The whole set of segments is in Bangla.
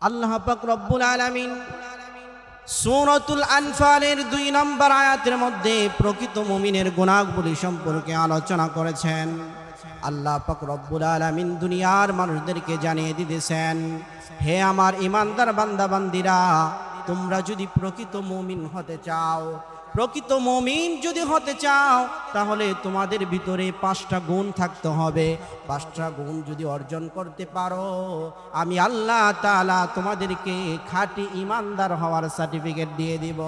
আল্লাহ পাক রব্বুল আলামিন সূরাতুল আনফালের 2 নম্বর আয়াতের মধ্যে প্রকৃত মুমিনের গুনাহগুলি সম্পর্কে আলোচনা করেছেন। আল্লাহ পাক রব্বুল আলামিন দুনিয়ার মানুষদেরকে জানিয়ে দিতেছেন, হে আমার ঈমানদার বান্দা বান্দীরা, তোমরা যদি প্রকৃত মুমিন হতে চাও, প্রকৃত মুমিন যদি হতে চাও, তাহলে তোমাদের ভিতরে 5টা গুণ থাকতে হবে। 5টা গুণ যদি অর্জন করতে পারো, আমি আল্লাহ তাআলা তোমাদেরকে খাঁটি ঈমানদার হওয়ার সার্টিফিকেট দিয়ে দিব।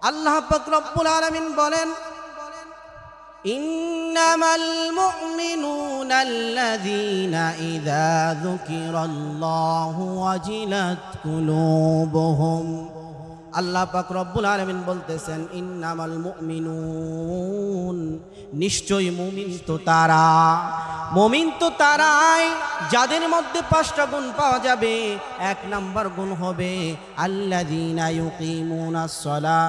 আল্লাহ পাক রব্বুল আলামিন বলেন, ইন্নামাল মুমিনুনা আল্লাযীনা ইযা যুকিরাল্লাহু ওয়াজিলাত কুলুবুহুম। আল্লাহ পাক রব্বুল আলামিন বলতেছেন, ইন্নামাল মুমিনুন, নিশ্চয়ই মুমিন তো তারা, মুমিন তো তারাই যাদের মধ্যে 5টা গুণ পাওয়া যাবে। 1 নম্বর গুণ হবে আল্লাযীনা ইউকিমুনাস সালাহ,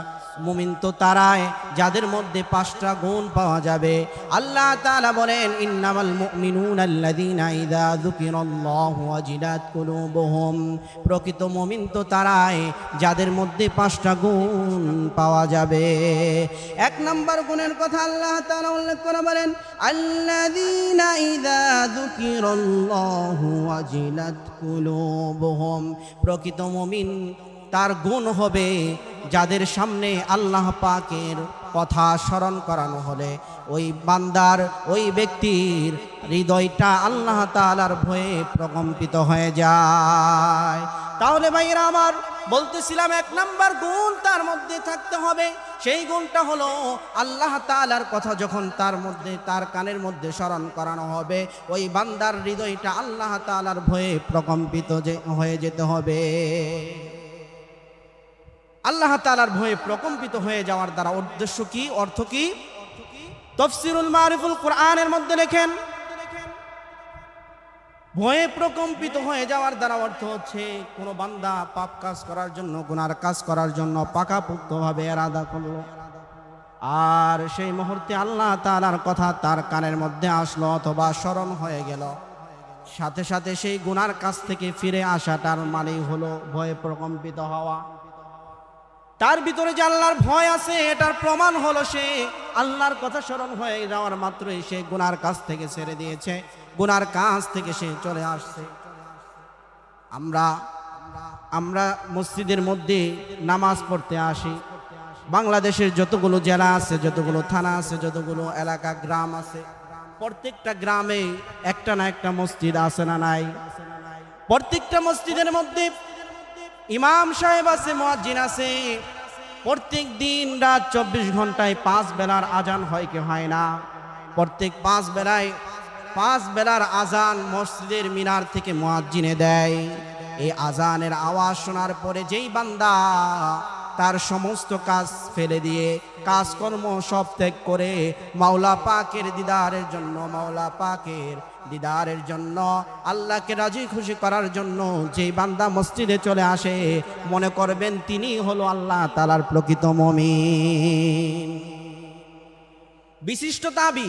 মুমিন তো তারাই যাদের মধ্যে 5টা গুণ পাওয়া যাবে। আল্লাহ তাআলা বলেন, ইন্নামাল মুমিনুনা আল্লাযীনা ইযা যুকিরাল্লাহু ওয়াজিলাত কুলুবুহুম, প্রকৃত মুমিন তো তারাই যাদের মধ্যে 5টা গুণ পাওয়া যাবে। 1 নম্বর গুণের কথা আল্লাহ তাআলা উল্লেখ করে বলেন, আল্লাযীনা ইযা যুকিরাল্লাহু ওয়াজিলাত কুলুবুহুম, প্রকৃত মুমিন তার গুণ হবে যাদের সামনে আল্লাহ পাকের কথা স্মরণ করানো হলে ওই বান্দার, ওই ব্যক্তির হৃদয়টা আল্লাহ তাআলার ভয়ে প্রকম্পিত হয়ে যায়। তাহলে ভাইরা আমার, বলতেছিলাম 1 নম্বর গুণ তার মধ্যে থাকতে হবে। সেই গুণটা হলো আল্লাহ তাআলার কথা যখন তার কানের মধ্যে স্মরণ করানো হবে, ওই বান্দার হৃদয়টা আল্লাহ তাআলার ভয়ে প্রকম্পিত হয়ে যেতে হবে। আল্লাহ তাআলার ভয়ে প্রকম্পিত হয়ে যাওয়ার দ্বারা উদ্দেশ্য কি, অর্থ কি? তাফসীরুল মারিফুল কোরআনের মধ্যে লেখেন, ভয়ে প্রকম্পিত হয়ে যাওয়ার দ্বারা অর্থ হচ্ছে কোনো বান্দা পাপ কাজ করার জন্য, গুনার কাজ করার জন্য পাকাপোক্তভাবে ইরাদা করলো, আর সেই মুহূর্তে আল্লাহ তাআলার কথা তার কানের মধ্যে আসলো অথবা স্মরণ হয়ে গেল, সাথে সাথে সেই গুনার কাছ থেকে ফিরে আসাটার মানেই হলো ভয়ে প্রকম্পিত হওয়া। তার ভিতরে যে আল্লাহর ভয় আছে, এটার প্রমাণ হলো সে আল্লাহর কথা স্মরণ হয়ে যাওয়ার মাত্রই সে গুনার কাছ থেকে ছেড়ে দিয়েছে, গুনার কাছ থেকে সে চলে আসছে। আমরা মসজিদের মধ্যে নামাজ পড়তে আসি। বাংলাদেশের যতগুলো জেলা আছে, যতগুলো থানা আছে, যতগুলো এলাকা গ্রাম আছে, প্রত্যেকটা গ্রামে একটা না একটা মসজিদ আছে না নাই? প্রত্যেকটা মসজিদের মধ্যে ইমাম সাহেব আছে, মুয়াজ্জিন আছে। প্রত্যেক দিন রাত 24 ঘন্টায় 5 বেলার আজান হয় কি হয় না? প্রত্যেক 5 বেলার আজান মসজিদের মিনার থেকে মুয়াজ্জিনে দেয়। এই আজানের আওয়াজ শোনার পরে যেই বান্দা তার সমস্ত কাজ ফেলে দিয়ে, কাজকর্ম সব ত্যাগ করে মাওলা পাকের দিদারের জন্য আল্লাহকে রাজি খুশি করার জন্য যেই বান্দা মসজিদে চলে আসে, মনে করবেন তিনি হলো আল্লাহ তাআলার প্রকৃত মুমিন। বিশিষ্ট তাবি,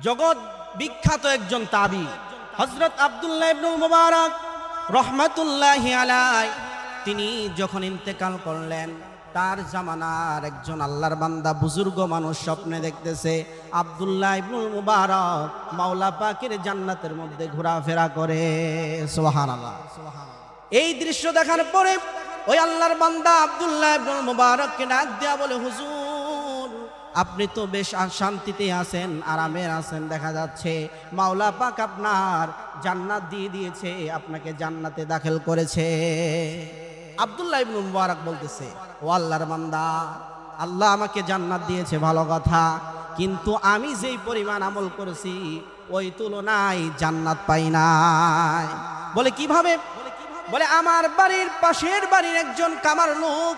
জগৎ বিখ্যাত একজন তাবি হযরত আব্দুল্লাহ ইবনুল মুবারক রাহমাতুল্লাহি আলাইহি, তিনি যখন ইন্তেকাল করলেন, তার জামানার একজন আল্লাহর বান্দা বুজুর্গ মানুষ স্বপ্নে দেখতেছে আব্দুল্লাহ ইবনুল মুবারক মাওলা পাকের জান্নাতের মধ্যে ঘোরাফেরা করে। সুবহানাল্লাহ। এই দৃশ্য দেখার পরে ওই আল্লাহর বান্দা আব্দুল্লাহ ইবনুল মুবারককে ডাক দেয়া বলে, হুজুর, আপনি তো বেশ শান্তিতে আছেন, আরামে আছেন, দেখা যাচ্ছে মাওলা পাক আপনার জান্নাত দিয়ে দিয়েছে, আপনাকে জান্নাতে দাখিল করেছে। আব্দুল্লাহ ইবনুল মুবারক বলতেছে, ও আল্লাহর বান্দা, আল্লাহ আমাকে জান্নাত দিয়েছে ভালো কথা, কিন্তু আমি যেই পরিমাণ আমল করেছি ওই তুলনায় জান্নাত পাই নাই। বলে কিভাবে? বলে আমার বাড়ির পাশের বাড়ির একজন কামার লোক,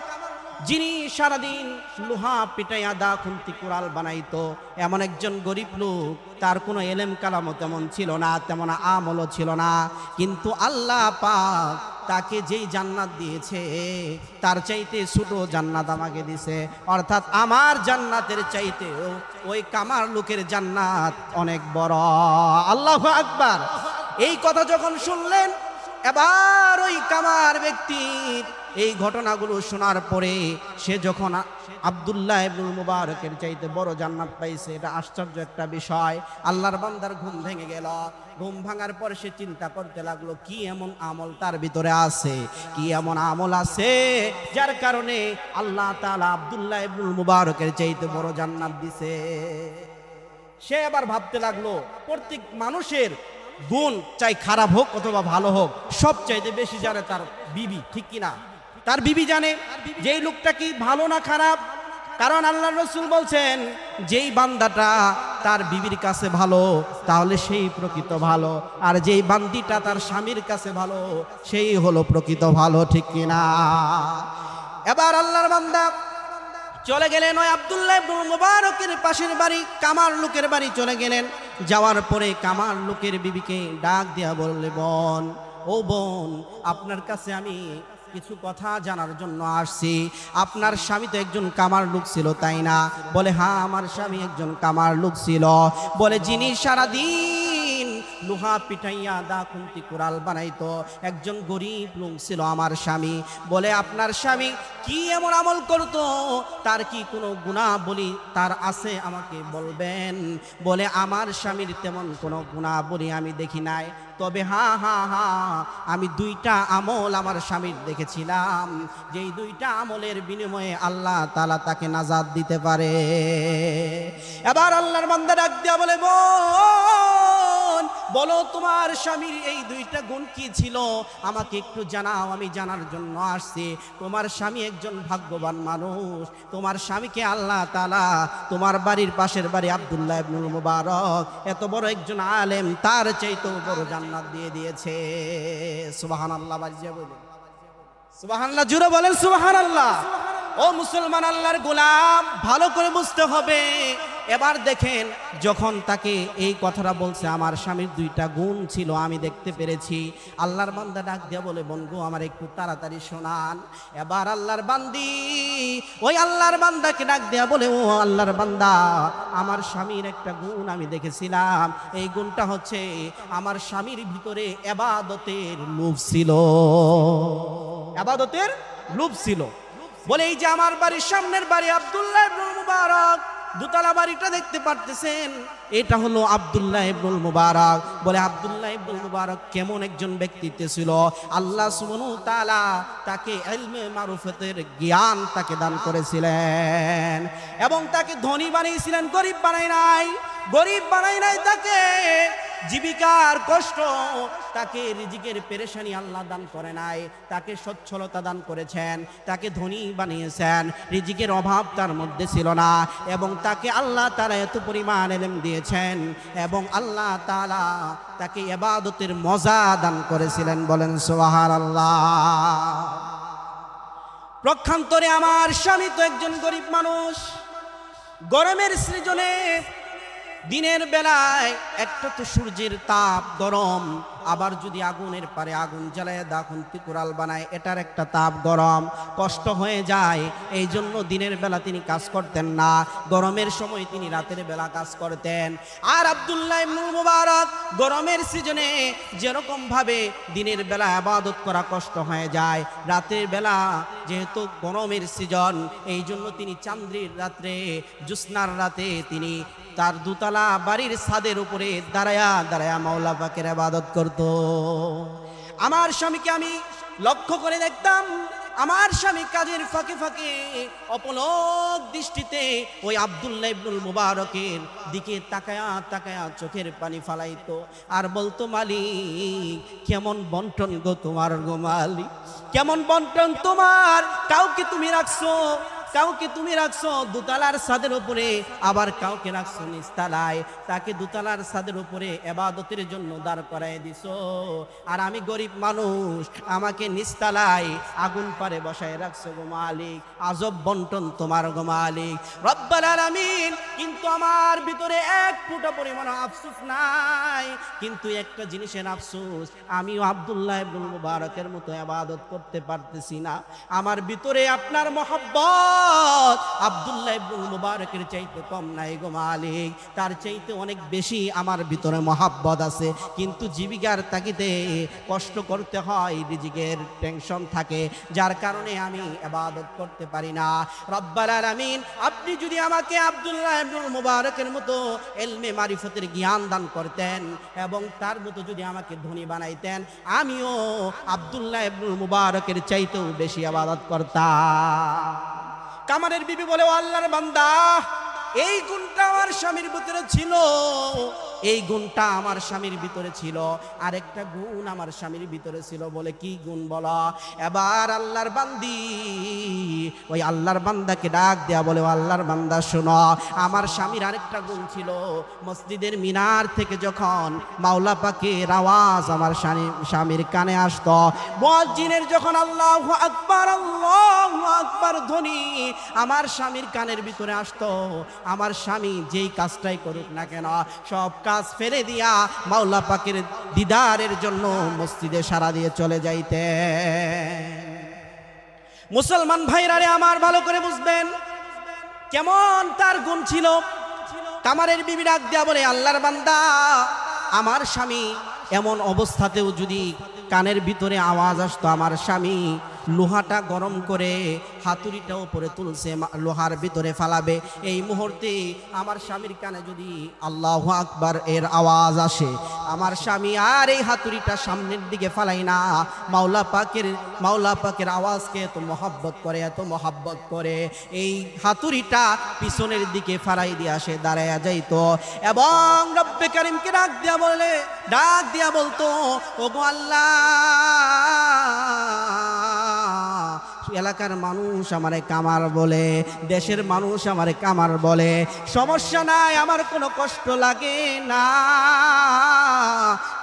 যিনি সারাদিন লোহা পিটাইয়া দা খুন্তি কুড়াল বানাইতো, এমন একজন গরিব লোক, তার কোনো এলেম কালামও তেমন ছিল না, তেমন আমলও ছিল না, কিন্তু আল্লাহ পাক তাকে যেই জান্নাত দিয়েছে তার চাইতে ছোট জান্নাত আমাকে দিছে, অর্থাৎ আমার জান্নাতের চাইতেও ওই কামার লোকের জান্নাত অনেক বড়। আল্লাহু আকবার। এই কথা যখন শুনলেন এবার ওই কামার ব্যক্তির এই ঘটনাগুলো শোনার পরে সে যখন আব্দুল্লাহ ইবনুল মুবারকের চাইতে বড় জান্নাত পাইছে, এটা আশ্চর্য একটা বিষয়। আল্লাহর বান্দার ঘুম ভেঙে গেল। ঘুম ভাঙার পর সে চিন্তা করতে লাগলো কি এমন আমল তার ভিতরে আছে, কি এমন আমল আছে যার কারণে আল্লাহ তাআলা আব্দুল্লাহ ইবনুল মুবারকের চাইতে বড় জান্নাত দিছে। সে আবার ভাবতে লাগলো প্রত্যেক মানুষের গুণ চাই খারাপ হোক অথবা ভালো হোক, সবচাইতে বেশি জানে তার বিবি, ঠিক কিনা? তার বিবি জানে যে এই লোকটা কি ভালো না খারাপ। কারণ আল্লাহর রাসূল বলছেন যেই বান্দাটা তার বিবির কাছে ভালো তাহলে সেই প্রকৃত ভালো, আর যেই বান্দিটা তার স্বামীর কাছে ভালো সেই হলো প্রকৃত ভালো, ঠিক কিনা? এবার আল্লাহর বান্দা চলে গেলেন ওই আব্দুল্লাহ ইবনুল মুবারকের পাশের বাড়ি কামার লোকের বাড়ি চলে গেলেন। যাওয়ার পরে কামার লোকের বিবিকে ডাক দিয়া বললে, বোন, ও বোন, আপনার কাছে আমি কিছু কথা জানার জন্য আসছি। আপনার স্বামী তো একজন কামার লোক ছিল, তাই না? বলে, হ্যাঁ, আমার স্বামী একজন কামার লোক ছিল। বলে, যিনি সারাদিন লোহা পিটাইয়া দা খুন্তি কুড়াল বানাইতো, একজন গরিব লোক ছিল আমার স্বামী। বলে, আপনার স্বামী কি এমন আমল করতো, তার কি কোনো গুনাহবলী তার আছে আমাকে বলবেন? বলে, আমার স্বামীর তেমন কোনো গুনাহবলী আমি দেখি নাই, তবে হ্যাঁ হ্যাঁ হ্যাঁ আমি দুইটা আমল আমার স্বামীর দেখেছিলাম, যেই দুইটা আমলের বিনিময়ে আল্লাহ তাআলা তাকে নাজাত দিতে পারে। এবার আল্লাহর বান্দা ডাক দিয়া বলে, বোন, বলো তোমার স্বামীর এই দুইটা গুণ কি ছিল, আমাকে একটু জানাও, আমি জানার জন্য আসছি। তোমার স্বামী একজন ভাগ্যবান মানুষ, তোমার স্বামীকে আল্লাহ তাআলা তোমার বাড়ির পাশের বাড়ি আব্দুল্লাহ ইবনুল মুবারক এত বড় একজন আলেম, তার চাইতেও বড় জান্নাত দিয়ে দিয়েছে। সুবহানাল্লাহ, বাজিয়ে বলে সুবহানাল্লাহ, জুড়ে বলেন সুবহানাল্লাহ। ও মুসলমান, আল্লাহর গোলাম, ভালো করে বুঝতে হবে। এবার দেখেন, যখন তাকে এই কথাটা বলছে, আমার স্বামীর দুইটা গুণ ছিল আমি দেখতে পেরেছি, আল্লাহর বান্দা ডাক দিয়া বলে, বন্ধু, আমার একটু তাড়াতাড়ি শোনান। এবার আল্লাহর বান্দি ওই আল্লাহর বান্দাকে ডাক দিয়া বলে, ও আল্লাহর বান্দা, আমার স্বামীর একটা গুণ আমি দেখেছিলাম, এই গুণটা হচ্ছে আমার স্বামীর ভিতরে ইবাদতের লোভ ছিল, ইবাদতের লোভ ছিল। বলে, এই যে আমার বাড়ির সামনের বাড়ি আব্দুল্লাহ ইবনুল মুবারক, দোতলা বাড়িটা দেখতে পারতেছেন, এটা হলো আব্দুল্লাহ ইবনুল মুবারক। বলে, আব্দুল্লাহ ইবনুল মুবারক কেমন একজন ব্যক্তিত্ব ছিল, আল্লাহ সুবহানাহু ওয়া তাআলা তাকে ইলমে মারুফাতের জ্ঞান তাকে দান করেছিলেন এবং তাকে ধনী বানিয়েছিলেন, গরিব বানাই নাই। গরিব বানাই নাই তাকে, জীবিকার কষ্ট, তাকে রিজিকের পেরেশানি আল্লাহ দান করে নাই, তাকে সচ্ছলতা দান করেছেন, তাকে ধনী বানিয়েছেন, রিজিকের অভাব তার মধ্যে ছিল না, এবং তাকে আল্লাহ তাআলা এত পরিমাণ ইলম দিয়েছেন এবং আল্লাহ তাআলা তাকে ইবাদতের মজা দান করেছিলেন। বলেন সুবহানাল্লাহ। প্রক্ষান্তরে আমার স্বামী তো একজন গরিব মানুষ, গরমের সৃজনে দিনের বেলায় একটা তো সূর্যের তাপ গরম, আবার যদি আগুনের পারে আগুন জ্বালায় দা খুন্তি কুড়াল বানায়, এটার একটা তাপ গরম, কষ্ট হয়ে যায়। এই জন্য দিনের বেলা তিনি কাজ করতেন না, গরমের সময় তিনি রাতের বেলা কাজ করতেন। আর আব্দুল্লাহ ইবনুল মুবারক গরমের সিজনে যেরকম ভাবে দিনের বেলা ইবাদত করা কষ্ট হয়ে যায়, রাতের বেলা যেহেতু গরমের সিজন, এই জন্য তিনি চান্দ্রির রাত্রে, জ্যোৎস্নার রাতে তিনি তার দুতলা বাড়ির ছাদের উপরে দাঁড়ায়া দাঁড়ায়া মাওলা পাকের ইবাদত করত। আমার স্বামীকে আমি লক্ষ্য করে দেখতাম, আমার স্বামী কাজের ফাঁকে ফাঁকে অপলক দৃষ্টিতে ওই আব্দুল্লাহ ইবনুল মুবারকের দিকে তাকায়া তাকায়া চোখের পানি ফালাইতো আর বলতো, মালিক, কেমন বন্টন গো তোমার, গো মালিক, কেমন বন্টন তোমার, কাউকে তুমি রাখছো, কাউকে তুমি রাখছো দুতলার ছাদের উপরে, আবার কাউকে রাখছো নিচতলায়, তাকে দুতলার ছাদের উপরে ইবাদতের জন্য দাঁড় করায় দিছো, আর আমি গরিব মানুষ, আমাকে নিচতলায় আগুন পারে বসায় রাখছো গো মালিক, আজব বন্টন তোমার গো মালিক রব্বুল আলামিন। কিন্তু আমার ভিতরে এক ফুটা পরিমাণ আফসোস নাই, কিন্তু একটা জিনিসের আফসোস, আমিও আব্দুল্লাহ ইবনুল মুবারকের মতো ইবাদত করতে পারতেছি না। আমার ভিতরে আপনার মহব্বত মহব্বত আব্দুল্লাহ ইবনুল মুবারকের চাইতে কম নাই গো মালিক, তার চাইতে অনেক বেশি আমার ভিতরে মহব্বত আছে। কিন্তু জীবিকার তাগিদে কষ্ট করতে হয়, রিজিকের টেনশন থাকে, যার কারণে আমি ইবাদত করতে পারি না। রব্বুল আলামিন, আপনি যদি আমাকে আব্দুল্লাহ ইবনুল মুবারকের মতো ইলমে মারিফতের জ্ঞান দান করতেন এবং তার মতো যদি আমাকে ধনী বানাইতেন, আমিও আব্দুল্লাহ ইবনুল মুবারকের চাইতেও বেশি ইবাদত করতাম। কামারের বিবি বলে, ও আল্লাহর বান্দা, এই গুণটা আমার স্বামীর ভিতরে ছিল, এই গুণটা আমার স্বামীর ভিতরে ছিল, আরেকটা গুণ আমার স্বামীর ভিতরে ছিল। বলে কি গুণ বলো? এবার আল্লাহর বান্দি ওই আল্লাহর বান্দাকে ডাক দেয়া বলে, ও আল্লাহর বান্দা শোনো, আমার স্বামীর আরেকটা গুণ ছিল, মসজিদের মিনার থেকে যখন মাওলা পাকের আওয়াজ আমার স্বামীর কানে আসতো, মুয়াজ্জিনের যখন আল্লাহু আকবার ধ্বনি আমার স্বামীর কানের ভিতরে আসতো, আমার স্বামী যেই কাজটাই করুক না কেন সব কাজ ফেলে দিয়া মাওলা পাকের দিদারের জন্য মসজিদে সারা দিয়ে চলে যাইতে। মুসলমান ভাইরা রে আমার, ভালো করে বুঝবেন কেমন তার গুণ ছিল। কামারের বিবি ডাক দেয়া বলে, আল্লাহর বান্দা, আমার স্বামী এমন অবস্থাতেও যদি কানের ভিতরে আওয়াজ আসতো, আমার স্বামী লোহাটা গরম করে হাতুড়িটা উপরে তুলছে, লোহার ভিতরে ফালাবে, এই মুহূর্তে আমার স্বামীর কানে যদি আল্লাহু আকবার এর আওয়াজ আসে, আমার স্বামী আর এই হাতুড়িটা সামনের দিকে ফালাই না, মাওলা পাকের আওয়াজকে এত মহব্বত করে, এত মহব্বত করে, এই হাতুড়িটা পিছনের দিকে ফালাই দিয়ে সে দাঁড়ায়া যাইতো এবং রব্বে কারিমকে ডাক দিয়া বলতো, ওগো আল্লাহ, এলাকার মানুষ আমারে কামার বলে, দেশের মানুষ আমারে কামার বলে, সমস্যা নাই, আমার কোনো কষ্ট লাগে না,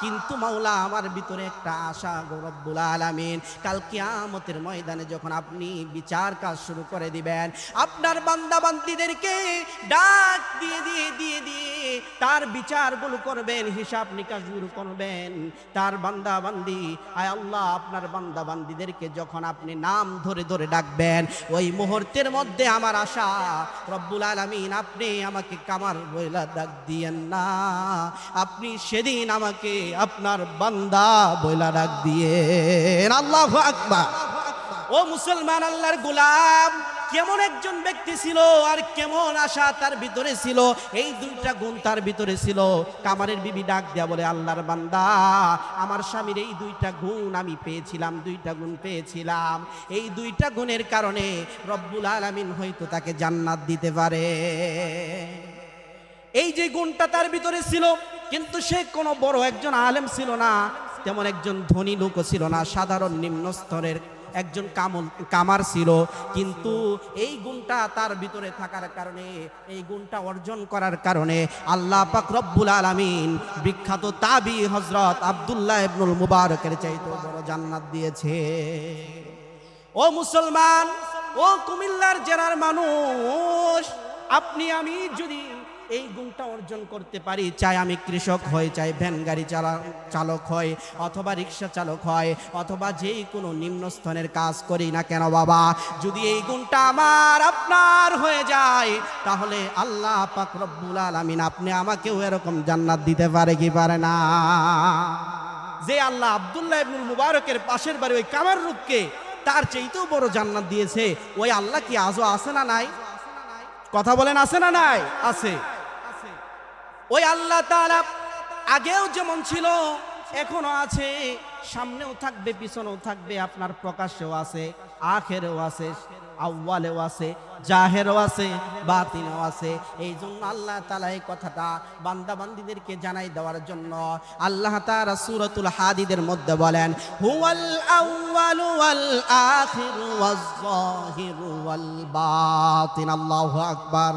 কিন্তু মাওলা আমার ভিতরে একটা আশা গো রব্বুল আলামিন, কাল কিয়ামতের ময়দানে যখন আপনি বিচার কাজ শুরু করে দিবেন, আপনার বান্দা বান্দীদেরকে ডাক দিয়ে তার বিচারগুলো করবেন, হিসাব নিকাশগুলো করবেন, তার বান্দা বান্দি, আয় আল্লাহ, আপনার বান্দা বান্দীদেরকে যখন আপনি নাম ধরে ডাকবেন, ওই মুহূর্তের মধ্যে আমার আশা রব্বুল আলামিন, আপনি আমাকে কামার বইলা ডাক দিয়েন না, আপনি সেদিন আমাকে আপনার বান্দা বইলা ডাক দিয়েন। আল্লাহু আকবার। ও মুসলমান, আল্লাহর গোলাম কেমন একজন ব্যক্তি ছিল আর কেমন আশা তার ভিতরে ছিল, এই দুইটা গুণ তার ভিতরে ছিল। কামারের বিবি ডাক দেয়া বলে, আল্লাহর বান্দা, আমার স্বামীর এই দুইটা গুণ আমি পেয়েছিলাম, দুইটা গুণ পেয়েছিলাম, এই দুইটা গুণের কারণে রব্বুল আলামিন হয়তো তাকে জান্নাত দিতে পারে। এই যে গুণটা তার ভিতরে ছিল, কিন্তু সে কোনো বড় একজন আলেম ছিল না, তেমন একজন ধনী লোকও ছিল না, সাধারণ নিম্ন স্তরের একজন কামার ছিল, কিন্তু এই গুণটা তার ভিতরে থাকার কারণে, এই গুণটা অর্জন করার কারণে আল্লাহ পাক রব্বুল আলামিন বিখ্যাত তাবি হযরত আব্দুল্লাহ ইবনুল মুবারকের চাইতে বড় জান্নাত দিয়েছে। ও মুসলমান, ও কুমিল্লার জেলার মানুষ, আপনি আমি যদি এই গুণটা অর্জন করতে পারি, চাই আমি কৃষক হই, চাই ভ্যান গাড়ি চালক হয়, অথবা রিক্সা চালক হয়, অথবা যেই কোনো নিম্ন স্তরের কাজ করি না কেন বাবা, যদি এই গুণটা আমার আপনার হয়ে যায়, তাহলে আল্লাহ পাক রব্বুল আলামিন আপনি আমাকেও এরকম জান্নাত দিতে পারে কি পারে না? যে আল্লাহ আব্দুল্লাহ ইবনুল মুবারকের পাশের বাড়ি ওই কামার লোককে তার চাইতেও বড় জান্নাত দিয়েছে, ওই আল্লাহ কি আজও আছে না নাই? কথা বলেন, আছে না নাই? আছে। ওই আল্লাহ তাআলা আগেও যেমন ছিল এখনো আছে, সামনেও থাকবে, পিছনেও থাকবে, আপনার প্রকাশেও আছে, আখেরেও আছে, আউয়ালেও আছে, জাহেরও আছে, বাতিনও আছে। এই জন্য আল্লাহ তাআলা এই কথাটা বান্দা বান্দীদেরকে জানাই দেওয়ার জন্য আল্লাহ তাআলা সূরাতুল হাদীদের মধ্যে বলেন, হুয়াল আউয়ালু ওয়াল আখিরু ওয়াজ যাহিরু ওয়াল বাতিন। আল্লাহু আকবার।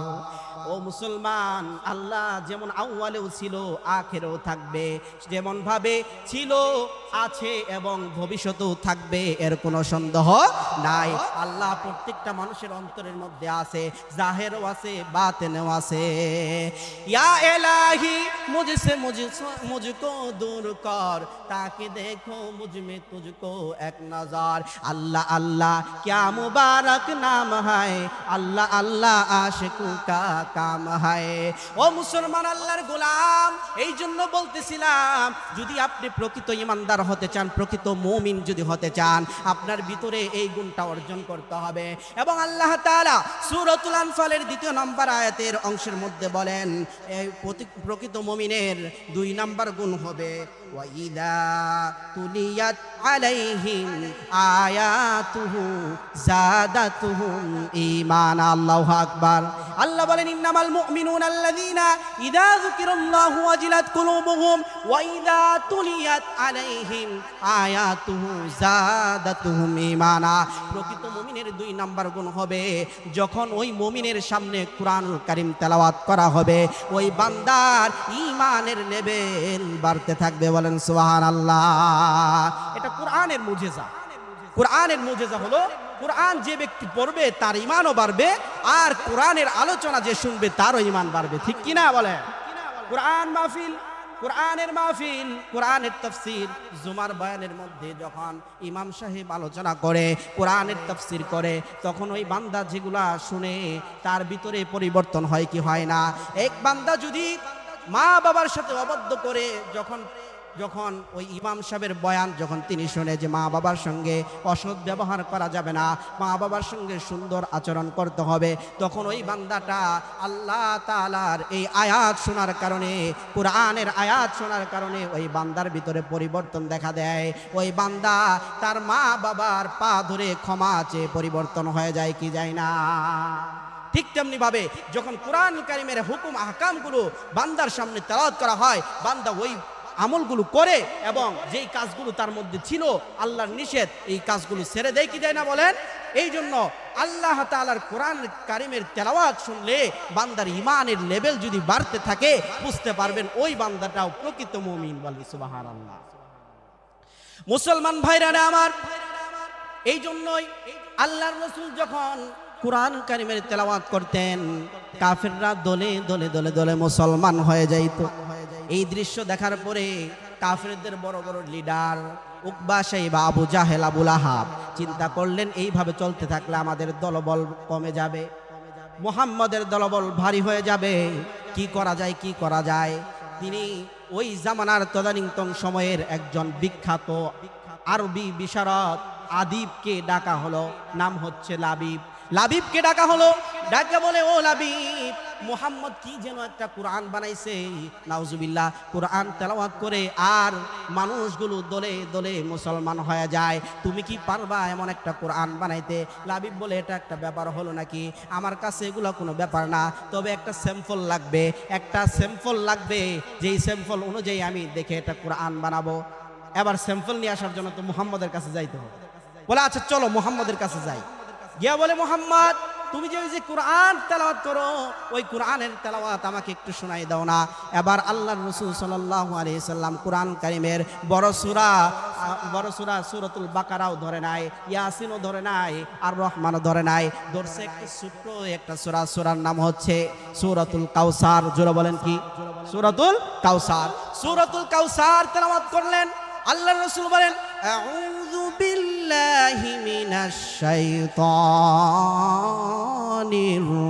ও মুসলমান, আল্লাহ যেমন আউয়ালেও ছিল আখেরেও থাকবে, যেমন ভাবে ছিল আছে এবং ভবিষ্যতেও থাকবে, এর কোনো সন্দেহ নাই। আল্লাহ প্রত্যেকটা মানুষের অন্তরের মধ্যে আছে, জাহেরও আছে বাতেনেও আছে। ইয়া ইলাহি মুঝসে মুঝকো দূর কর, তাকে দেখো মুঝমে তুঝকো এক নজর। আল্লাহ আল্লাহ क्या मुबारक नाम है, আল্লাহ আল্লাহ আশিকু কা কাম है। ও মুসলমান, আল্লাহর গোলাম, এই জন্য বলতেছিলাম, যদি আপনি প্রকৃত ইমানদার হতে চান, প্রকৃত মুমিন যদি হতে চান, আপনার ভিতরে এই গুণটা অর্জন করতে হবে। এবং আল্লাহ তাআলা সূরাতুল আনফালের 2 নম্বর আয়াতের অংশের মধ্যে বলেন, এই প্রকৃত মুমিনের 2 নম্বর গুণ হবে ওয়াইদা তুলিয়াত আলাইহিম আয়াতুহু জাদাতুহুম ঈমান। আল্লাহু আকবার। আল্লাহ বলেন, ইন্নামাল মুমিনুনা আল্লাযীনা ইযা যুকিরাল্লাহু ওয়াজিলাত কুলুবুহুম ওয়া ইযা তুলিয়াত আলাইহিম আয়াতুহু জাদাতুহুম ঈমানা। প্রকৃত মুমিনের 2 নম্বর গুণ হবে, যখন ওই মুমিনের সামনে কুরআনুল কারীম তেলাওয়াত করা হবে, ওই বান্দার ঈমানের লেভেল বাড়তে থাকবে। বলেন সুবহানাল্লাহ। এটা কুরআনের মুজিজা। কুরআনের মুজিজা হলো, কুরআন যে ব্যক্তি পড়বে তার ঈমানও বাড়বে, আর কুরআনের আলোচনা যে শুনবে তারও ঈমান বাড়বে। ঠিক কি না বলেন? কুরআন মাহফিল, কুরআনের মাহফিল, কুরআনের তাফসীর, জুমার বয়ানের মধ্যে যখন ইমাম সাহেব আলোচনা করে, কুরআনের তাফসীর করে, তখন ওই বান্দা যেগুলা শুনে তার ভিতরে পরিবর্তন হয় কি হয় না? এক বান্দা যদি মা বাবার সাথে অবদ্ধ করে যখন ওই ইমাম সাহেবের বয়ান যখন তিনি শুনে যে মা বাবার সঙ্গে অসৎ ব্যবহার করা যাবে না, মা বাবার সঙ্গে সুন্দর আচরণ করতে হবে, তখন ওই বান্দাটা আল্লাহ তাআলার এই আয়াত শোনার কারণে, কুরআনের আয়াত শোনার কারণে ওই বান্দার ভিতরে পরিবর্তন দেখা দেয়। ওই বান্দা তার মা বাবার পা ধরে ক্ষমা চেয়ে পরিবর্তন হয়ে যায় কি যায় না? ঠিক তেমনি ভাবে যখন কুরআন কারীমের হুকুম আহকামগুলো বান্দার সামনে তেলাওয়াত করা হয়, বান্দা ওই আমলগুলো করে এবং যেই কাজগুলো তার মধ্যে ছিল আল্লাহর নিষেধ, এই কাজগুলো ছেড়ে দেয় কি দেয় না বলেন? এই জন্য আল্লাহ তাআলার কোরআন কারীমের তেলাওয়াত শুনলে বান্দার ঈমানের লেভেল যদি বাড়তে থাকে, বুঝতে পারবেন ওই বান্দাটাও প্রকৃত মুমিন। বলি সুবহানাল্লাহ। মুসলমান ভাইরা আমার, এই জন্যই আল্লাহর রাসূল যখন কুরআন কারীমের তেলাওয়াত করতেন, কাফেররা দলে দলে দলে দলে মুসলমান হয়ে যাইত। এই দৃশ্য দেখার পরে কাফেরদের বড় বড় লিডার উকবা, শাইবা, আবু জাহেল, আবু লাহাব চিন্তা করলেন, এইভাবে চলতে থাকলে আমাদের দলবল কমে যাবে, মুহাম্মদের দলবল ভারী হয়ে যাবে। কি করা যায়, কি করা যায়? তিনি ওই জামানার তদানীন্তন সময়ের একজন বিখ্যাত আরবি বিশারদ আদিবকে ডাকা হলো, নাম হচ্ছে লাবিব। লাবিবকে ডাকা হলো, ডাকে বলে, ও লাবিব, মুহাম্মদ কি যেন একটা কুরআন বানাইছে, নাউজুবিল্লাহ, কুরআন তেলাওয়াত করে আর মানুষগুলো দলে দলে মুসলমান হয়ে যায়, তুমি কি পারবা এমন একটা কুরআন বানাইতে? লাবিব বলে, এটা একটা ব্যাপার হলো নাকি? আমার কাছে এগুলো কোনো ব্যাপার না, তবে একটা স্যাম্পল লাগবে, একটা স্যাম্পল লাগবে, যেই স্যাম্পল অনুযায়ী আমি দেখে এটা কুরআন বানাবো। এবার স্যাম্পল নিয়ে আসার জন্য তো মুহাম্মদের কাছে যাইতে হবে। বলে, আচ্ছা চলো মুহাম্মদের কাছে যাই। গিয়া বলে, মুহাম্মদ, তুমি যে কুরআন তেলাওয়াত করো, ওই কুরআনের তেলাওয়াত আমাকে একটু শোনাই দাও না। এবার আল্লাহর রাসূল সাল্লাল্লাহু আলাইহি সাল্লাম কুরআন কারীমের বড় সূরা সূরাতুল বাকারাও ধরে নাই, ইয়াসিনও ধরে নাই, আর রহমানও ধরে নাই, ধরছে একটা ছোট্ট একটা সূরা, সূরার নাম হচ্ছে সূরাতুল কাউসার। জোরে বলেন কি? সূরাতুল কাউসার। সূরাতুল কাউসার তেলাওয়াত করলেন। আল্লাহর রাসূল বলেন, আউযু বিল্লাহি মিনাশ শাইতানির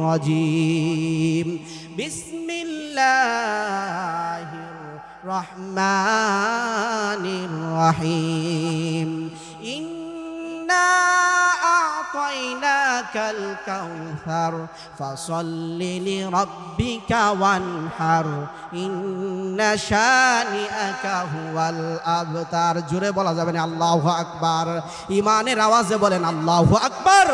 রাজীম, বিসমিল্লাহির রহমানির রহিম, ইন্না আ'তাইনাকাল কাউসার ফাসাল্লি লিরাব্বিকা ওয়ানহার, ইন্না শানিআকা হুয়াল আবতার। জোরে বলা যাবে না আল্লাহু আকবার? ঈমানের আওয়াজে বলেন আল্লাহু আকবার।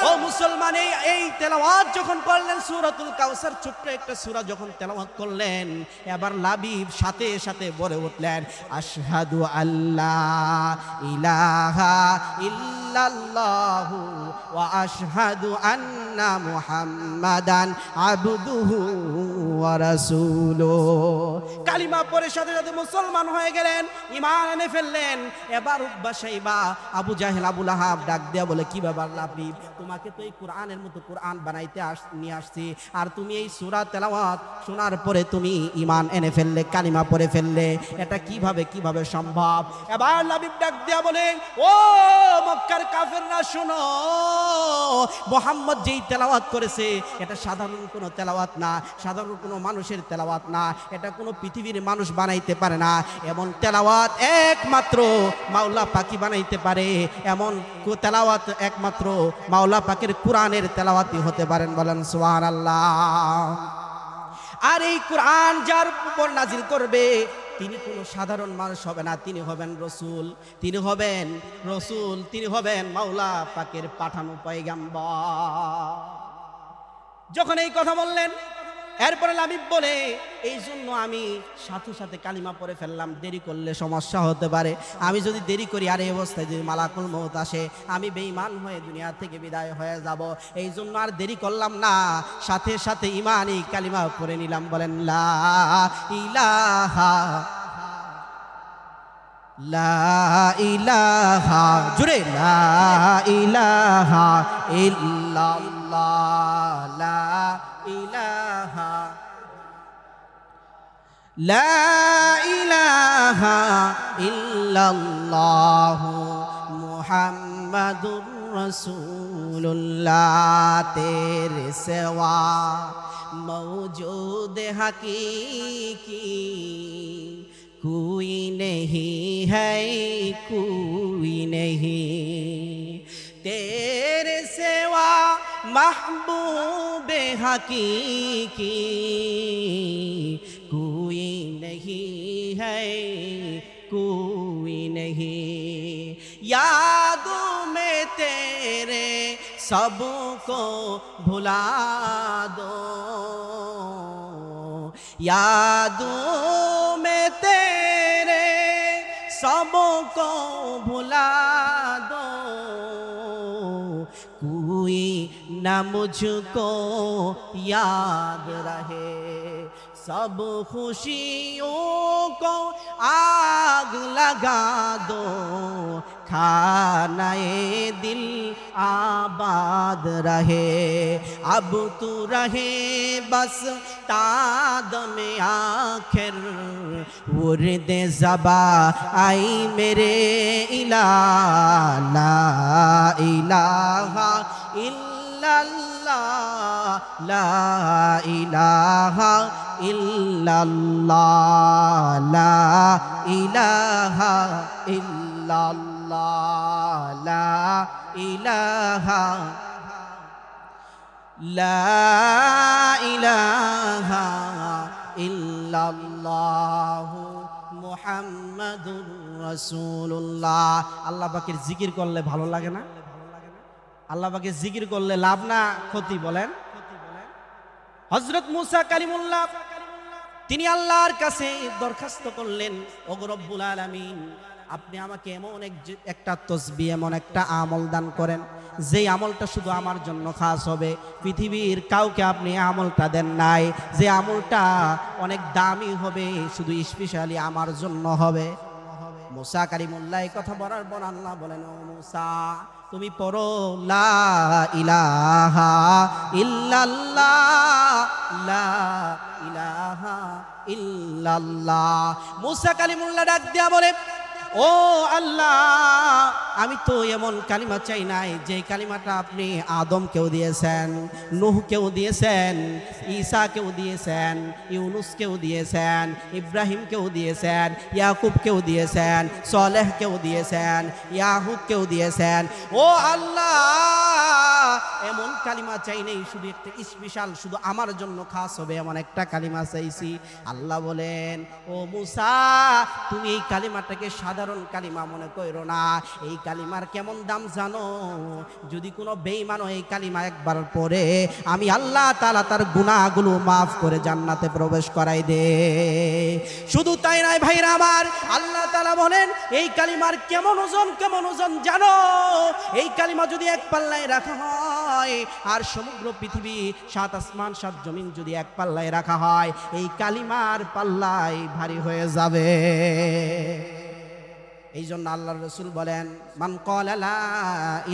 ও মুসলমান, এই তেলাওয়াত যখন করলেন সূরাতুল কাউসার, ছোট্ট একটা সূরা যখন তেলাওয়াত করলেন, এবার লাবিব সাথে সাথে বলে উঠলেন, আশহাদু আল্লাহ ইলাহা ইল্লাল্লাহু ওয়া আশহাদু আন্না মুহাম্মাদান আবদুহু ওয়া রাসূলুহু। কালিমা পড়ে সাথে সাথে মুসলমান হয়ে গেলেন, ঈমান এনে ফেললেন। এবার উতবা শাইবা, আবু জাহেল, আবু লাহাব ডাক দেয়া বলে, কি ব্যাপার লাবিব, তোমাকে তো এই কোরআনের মতো কোরআন বানাইতে নিয়ে আসছি, আর তুমি এই সূরা তেলাওয়াত শোনার পরে তুমি ঈমান এনে ফেললে, কালিমা পড়ে ফেললে, এটা কিভাবে সম্ভব? এবার লাবিব ডাক দেয়া বলে, ও মক্কার কাফেররা শোনো, মুহাম্মদ যেই তেলাওয়াত করেছে এটা সাধারণ কোনো তেলাওয়াত না, সাধারণ কোনো মানুষের তেলাওয়াত না, এটা কোনো পৃথিবীর মানুষ বানাইতে পারে না। এমন তেলাওয়াত একমাত্র মাওলা পাকি বানাইতে পারে, এমন তেলাওয়াত একমাত্র মাওলা পাকের কোরআনের তেলাওয়াতই হতে পারেন। বলেন সুবহানাল্লাহ। আর এই কোরআন যার উপর নাজিল করবে তিনি কোনো সাধারণ মানুষ হবে না, তিনি হবেন রসুল, তিনি হবেন মাওলা পাকের পাঠানো পয়গাম্বর। যখন এই কথা বললেন, এরপরে লাবিব বলে, এই জন্য আমি সাথে সাথে কালিমা পড়ে ফেললাম, দেরি করলে সমস্যা হতে পারে, আমি যদি দেরি করি আর এই অবস্থায় যদি মালাকুল মউত আসে, আমি বেঈমান হয়ে দুনিয়া থেকে বিদায় হয়ে যাব, এই জন্য আর দেরি করলাম না, সাথে সাথে ঈমানি কালিমা পড়ে নিলাম। বলেন লা ইলাহা জুড়ে, লা ইলাহা ইল্লাল্লাহ, লা ইলাহা ইল্লাল্লাহ মুহাম্মাদুর রাসূলুল্লাহ। তেরে সেवा मौजूद हकीकी कोई नहीं है, कोई नहीं, तेरे सेवा महबूब हकीकी कोई नहीं है, कोई नहीं, यादों में तेरे सबको भुला दो, यादों में तेरे सबको भुला दो, कोई न मुझको याद रहे, सब खुशियों को आग लगा दो, खानाए दिल आबाद रहे, अब तू रहे बस तादम आखिर, उर्दे ज़बा आई मेरे इला, ला इलाहा इल्लल्लाह, ला इलाहा इल्लल्लाह, ला इलाहा इल्लल्लाह, ला इलाहा, ला इलाहा इल्लल्लाह মুহাম্মাদুর রাসূলুল্লাহ। আল্লাহ পাকের জিকির করলে ভালো লাগে না? আল্লাহ পাকের জিকির করলে লাভ না ক্ষতি? বলেন। হযরত মুসা কালিমুল্লাহ তিনি আল্লাহর কাছে দরখাস্ত করলেন, ওগো রব্বুল আলামিন, আপনি আমাকে এমন একটা তসবিহ, এমন একটা আমল দান করেন যে আমলটা শুধু আমার জন্য খাস হবে, পৃথিবীর কাউকে আপনি আমলটা দেন নাই, যে আমলটা অনেক দামি হবে, শুধু স্পেশালি আমার জন্য হবে। মুসা কালিমুল্লাহ এই কথা বলার পর আল্লাহ বলেন, ও মুসা তুমি পড়ো লা ইলাহা ইল্লাল্লাহ, লা ইলাহা ইল্লাল্লাহ। মুসা কালিমুল্লাহ ডাক দিয়া বলে, ও আল্লাহ, আমি তো এমন কালিমা চাই নাই যে কালিমাটা আপনি আদমকেও দিয়েছেন, নূহকেও দিয়েছেন, ঈসাকেও দিয়েছেন, ইউনুসকেও দিয়েছেন, ইব্রাহিমকেও দিয়েছেন, ইয়াকুবকেও দিয়েছেন, সলেহকেও দিয়েছেন, ইয়াহুদকেও দিয়েছেন। ও আল্লাহ, এমন কালিমা চাই নেই, শুধু একটা স্পেশাল, শুধু আমার জন্য খাস হবে এমন একটা কালিমা চাইছি। আল্লাহ বলেন, ও মুসা, তুমি এই কালিমাটাকে সাধারণ কালিমা মনে করো না, এই কালিমার কেমন দাম জানো? যদি কোনো বেঈমানও এই কালিমা একবার পড়ে, আমি আল্লাহ তাআলা তার গুনাহগুলো মাফ করে জান্নাতে প্রবেশ করাই দে। শুধু তাই নয় ভাইরা আমার, আল্লাহ তাআলা বলেন এই কালিমার কেমন ওজন, কেমন ওজন জানো? এই কালিমা যদি এক পাল্লায় রাখা হয়, আর সমগ্র পৃথিবী, সাত আসমান সাত জমিন যদি এক পাল্লায় রাখা হয়, এই কালিমার পাল্লায় ভারী হয়ে যাবে। এই জন্য আল্লাহর রাসূল বলেন, মান ক্বালা লা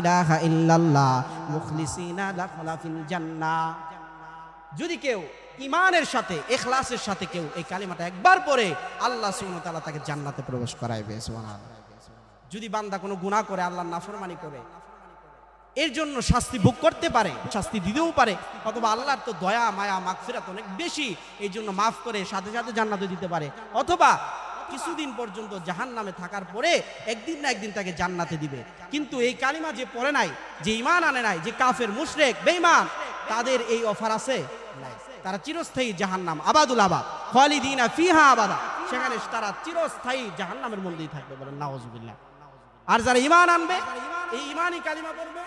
ইলাহা ইল্লাল্লাহ মুখলিসিনা দাখালা ফিল জান্নাহ। যদি কেউ ঈমানের সাথে, ইখলাসের সাথে কেউ এই কালিমাটা একবার পড়ে, আল্লাহ সুবহানাহু ওয়া তাআলা তাকে জান্নাতে প্রবেশ করাইবে। সুবহানাল্লাহ। যদি বান্দা কোনো গুনাহ করে, আল্লাহর নাফরমানি করে, এর জন্য শাস্তি ভোগ করতে পারে, শাস্তি দিতেও পারে, অথবা আল্লাহর তো দয়া মায়া মাগফিরাত অনেক বেশি, এই জন্য মাফ করে সাথে সাথে জান্নাতে দিতে পারে, অথবা কিছুদিন পর্যন্ত জাহান্নামে থাকার পরে একদিন না একদিন তাকে জান্নাতে দিবে। কিন্তু এই কালিমা যে পড়ে নাই, যে ঈমান আনে নাই, যে কাফের মুশরিক বেঈমান, তাদের এই অফার আছে নাই। তারা চিরস্থায়ী জাহান্নাম, আবাদুল আবাদ, খালিদিনা ফিহা আবাদা, সেখানে তারা চিরস্থায়ী জাহান্নামের মধ্যেই থাকবে। বলেন নাউজুবিল্লাহ। আর যারা ঈমান আনবে, এই ঈমানি কালিমা পড়বে,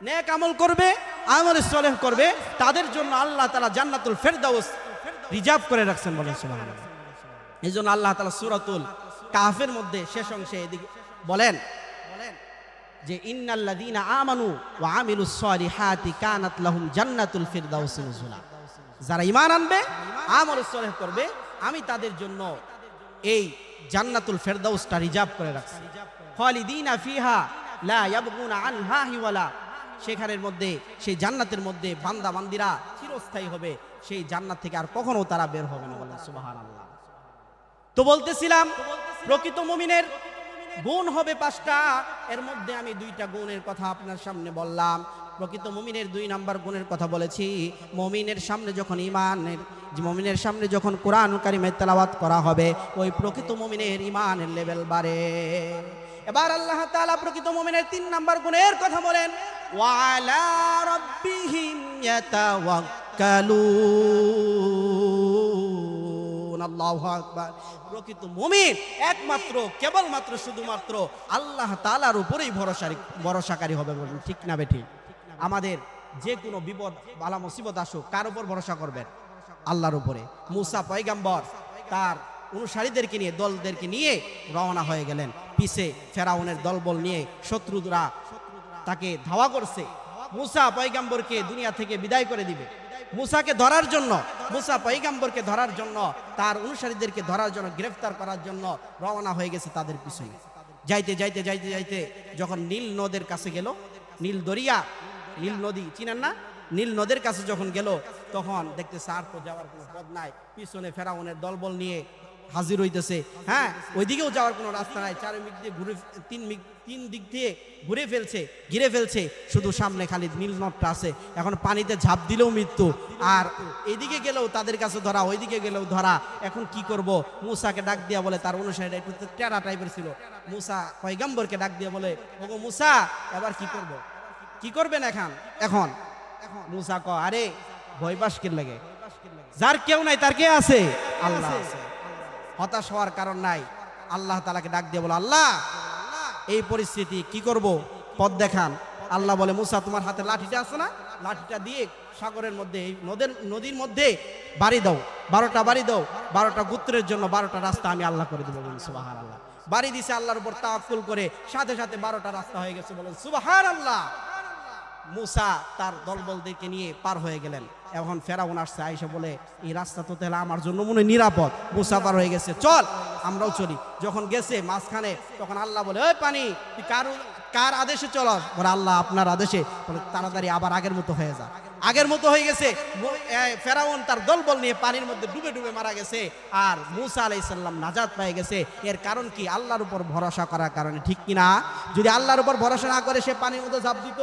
নেক আমল করবে, আমল সালেহ করবে, তাদের জন্য আল্লাহ তাআলা জান্নাতুল ফেরদাউস রিজার্ভ করে রাখছেন। বলেন সুবহানাল্লাহ। এই জন্য আল্লাহ তাআলা সূরাতুল কাহফের মধ্যে শেষ অংশে এদিকে বলেন যে ইন্নাল্লাযীনা আমানু ওয়া আমিলুস সালিহাতি কানাত লাহুম জান্নাতুল ফিরদাউস নুজুলা। যারা ঈমান আনবে, আমল সালেহ করবে, আমি তাদের জন্য এই জান্নাতুল ফেরদাউসটা রিজার্ভ করে রাখছি। খালিদিনা ফিহা লা ইয়াবগুনা আনহা হিওয়ালা। সেখানের মধ্যে, সেই জান্নাতের মধ্যে বান্দা বান্দিরা চিরস্থায়ী হবে, সেই জান্নাত থেকে আর কখনো তারা বের হবে না। বলেন সুবহানাল্লাহ। তো বলতেছিলাম, প্রকৃত মুমিনের গুণ হবে 5টা, এর মধ্যে আমি 2টা গুণের কথা আপনার সামনে বললাম। প্রকৃত মুমিনের 2 নাম্বার গুণের কথা বলেছি। মুমিনের সামনে যখন ঈমানের, মুমিনের সামনে যখন কোরআন কারীমের তেলাওয়াত করা হবে, ওই প্রকৃত মুমিনের ঈমানের লেভেল বাড়ে। এবার আল্লাহ তাআলা প্রকৃত মুমিনের 3 নাম্বার গুণের কথা বলেন, ওয়া আলা রাব্বিহিম ইয়াতাওয়াক্কালুন। আল্লাহু আকবার। প্রকৃত মুমিন একমাত্র, কেবলমাত্র, শুধুমাত্র আল্লাহ তাআলার উপরেই ভরসাকারী হবে। বলুন ঠিক না বেঠিক? আমাদের যে কোনো বিপদ বালা মুসিবত আসুক, কার উপর ভরসা করবেন? আল্লাহর উপরে। মুসা পয়গম্বর তার অনুসারীদেরকে নিয়ে, দলদেরকে নিয়ে রওনা হয়ে গেলেন। পিছে ফেরাউনের দলবল নিয়ে শত্রুরা তাকে ধাওয়া করছে। মুসা পয়গম্বরকে দুনিয়া থেকে বিদায় করে দিবে। মুসাকে ধরার জন্য, মুসা পয়গম্বরকে ধরার জন্য, তার অনুসারীদেরকে ধরার জন্য, গ্রেফতার করার জন্য রওনা হয়ে গেছে তাদের পিছনে। যাইতে যাইতে যাইতে যাইতে যখন নীল নদের কাছে গেল, নীল দরিয়া, নীল নদী চিনেন না? নীল নদের কাছে যখন গেল, তখন দেখতে আর তো যাওয়ার কোনো পথ নাই। পিছনে ফেরাউনের দলবল নিয়ে হাজির হইতেছে। হ্যাঁ, ওইদিকেও যাওয়ার কোনো রাস্তা নাই। চারিদিক দিয়ে ঘুরে, তিন দিক দিয়ে ঘিরে ফেলছে। শুধু সামনে খালি নীল নদটা আছে। এখন পানিতে ঝাঁপ দিলেও মৃত্যু। আর এদিকে গেলেও তাদের কাছে ধরা, ওইদিকে গেলেও ধরা। এখন কি করব? মুসাকে ডাক দিয়া বলে, তার অনুসারীরা একটু টেরা টাইপের ছিল, মুসা পয়গম্বরকে ডাক দিয়ে বলে, ওগো মুসা, এবার কি করব? কি করবেন এখন? মুসা কয়, আরে ভয় পাস কি লাগে? যার কেউ নাই তার কে আছে? আল্লাহ আছে। হতাশ হওয়ার কারণ নাই। আল্লাহ তাআলাকে ডাক দিয়ে বলে, আল্লাহ এই পরিস্থিতি কি করব, পথ দেখান। আল্লাহ বলে, মুসা তোমার হাতে লাঠিটা আছে না, লাঠিটা দিয়ে সাগরের মধ্যে, এই নদীর মধ্যে বাড়ি দাও, 12টা বাড়ি দাও। 12টা গোত্রের জন্য 12টা রাস্তা আমি আল্লাহ করে দেবো। বলুন সুবহানাল্লাহ। বাড়ি দিছে আল্লাহর উপর তাওয়াক্কুল করে, সাথে সাথে 12টা রাস্তা হয়ে গেছে। বলুন সুবহানাল্লাহ। মুসা তার দলবলদেরকে নিয়ে পার হয়ে গেলেন। এখন ফেরাউন আসছে, আয়েশা বলে, এই রাস্তা তো তাহলে আমার জন্য মনে নিরাপদ। মুসা পার হয়ে গেছে, চল আমরাও চলি। যখন গেছে মাঝখানে, তখন আল্লাহ বলে, ওই পানি, তুই কার আদেশে চলস? বলে, আল্লাহ আপনার আদেশে। বলে, তাড়াতাড়ি আবার আগের মতো হয়ে যা। আগের মতো হয়ে গেছে। ফেরাউন তার দলবল নিয়ে পানির মধ্যে ডুবে ডুবে মারা গেছে। আর মুসা আলাইহিস সালাম নাজাত পেয়ে গেছে। এর কারণ কি? আল্লাহর উপর ভরসা করার কারণে, ঠিক কিনা? যদি আল্লাহর উপর ভরসা না করে সে পানির মধ্যে ঝাঁপ দিত,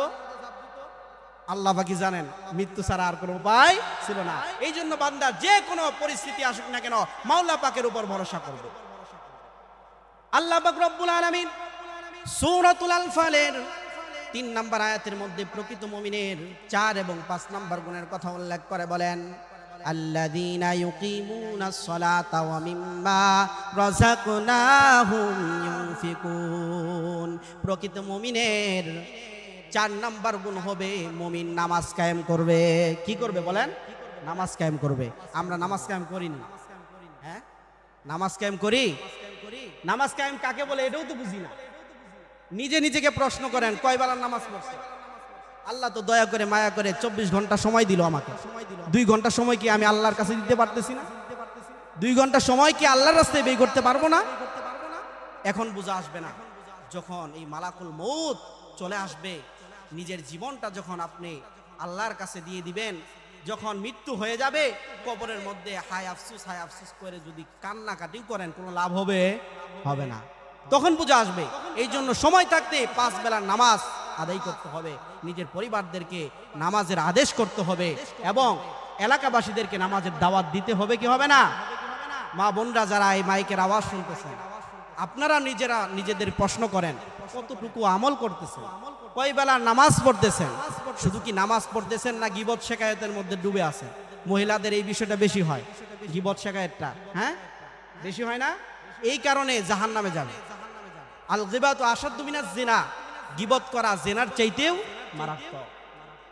আল্লাহ বাকি জানেন, মৃত্যু ছাড়া আর কোনো উপায় ছিল না। এই জন্য বান্দা যে কোনো পরিস্থিতি আসুক না কেন, মাওলা পাকের উপর ভরসা করবে। আল্লাহ পাক রব্বুল আলামিন সূরাতুল আনফালের 3 নম্বর আয়াতের মধ্যে প্রকৃত মুমিনের 4 এবং 5 নম্বর গুণের কথা উল্লেখ করে বলেন, আল্লাযীনা ইউকিমুনাস সালাতা ওয়া মিম্মা রাযাকনাহুম ইউনফিকুন। প্রকৃত মুমিনের 4 নম্বর গুণ হবে মুমিন নামাজ কায়েম করবে। কি করবে বলেন? নামাজ কায়েম করবে। আমরা নামাজ কায়েম করিনি, হ্যাঁ? নামাজ কায়েম করি? নামাজ কায়েম কাকে বলে এটাও তো বুঝি না। নিজে নিজেকে প্রশ্ন করেন, কয় বেলার নামাজ পড়ছে? আল্লাহ তো দয়া করে মায়া করে 24 ঘন্টা সময় দিল আমাকে। 2 ঘন্টা সময় কি আমি আল্লাহর কাছে দিতে পারতেছি না? 2 ঘন্টা সময় কি আল্লাহর রাস্তায় ব্যয় করতে পারবো না? এখন বুঝা আসবে না, যখন এই মালাকুল মউত চলে আসবে, নিজের জীবনটা যখন আপনি আল্লাহর কাছে দিয়ে দিবেন, যখন মৃত্যু হয়ে যাবে, কবরের মধ্যে হায় আফসুস করে যদি কান্নাকাটিও করেন, কোনো লাভ হবে? হবে না। তখন বুঝা আসবে। এই জন্য সময় থাকতে 5 বেলার নামাজ আদায় করতে হবে, নিজের পরিবারদেরকে নামাজের আদেশ করতে হবে এবং এলাকাবাসীদেরকে নামাজের দাওয়াত দিতে হবে। কি হবে না? মা বোনরা যারা এই মাইকের আওয়াজ শুনতেছেন, আপনারা নিজেদের প্রশ্ন করেন, কতটুকু আমল করতেছেন? কয় বেলা নামাজ পড়তেছেন? শুধু কি নামাজ পড়তেছেন না গীবত শেকায়েতের মধ্যে ডুবে আছেন? মহিলাদের এই বিষয়টা বেশি হয়, গীবত শেকায়েতটা, হ্যাঁ, বেশি হয় না? এই কারণে জাহান্নামে যাবে। আল গীবাতু আশাদ্দু মিনাজ জিনা, গীবত করা জিনার চাইতেও মারাত্মক।